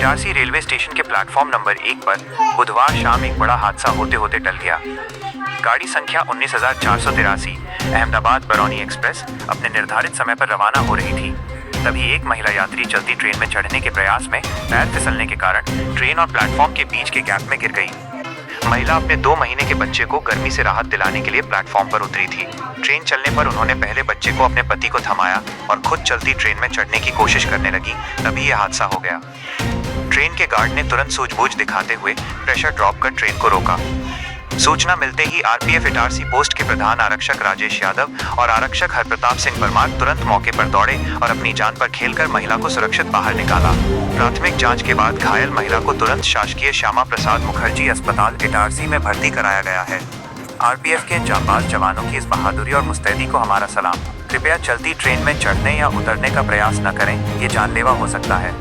Itarsi railway station के platform number 1 पर बुधवार शाम एक बड़ा हादसा होते होते टल गया। गाड़ी संख्या 19,483 अहमदाबाद बरौनी एक्सप्रेस अपने निर्धारित समय पर रवाना हो रही थी। तभी एक महिला यात्री चलती ट्रेन में चढ़ने के प्रयास में पैर फिसलने के कारण ट्रेन और प्लेटफॉर्म के बीच के गैप में गिर गई। महिला अपने 2 महीने के बच्चे को गर्मी से राहत दिलाने के लिए प्लेटफॉर्म पर उतरी थी। ट्रेन चलने पर उन्होंने पहले बच्चे को अपने पति को थमाया और खुद चलती ट्रेन में चढ़ने की कोशिश करने लगी, तभी यह हादसा हो गया। ट्रेन के गार्ड ने तुरंत सूझबूझ दिखाते हुए प्रेशर ड्रॉप कर ट्रेन को रोका। सूचना मिलते ही आरपीएफ इटारसी पोस्ट के प्रधान आरक्षक राजेश यादव और आरक्षक हरप्रताप सिंह परमार तुरंत मौके पर दौड़े और अपनी जान पर खेलकर महिला को सुरक्षित बाहर निकाला। प्राथमिक जांच के बाद घायल महिला को तुरंत शासकीय श्यामा प्रसाद मुखर्जी अस्पताल इटारसी में भर्ती कराया गया है। आरपीएफ के जांबाज जवानों की इस बहादुरी और मुस्तैदी को हमारा सलाम। कृपया चलती ट्रेन में चढ़ने या उतरने का प्रयास न करें, ये जानलेवा हो सकता है।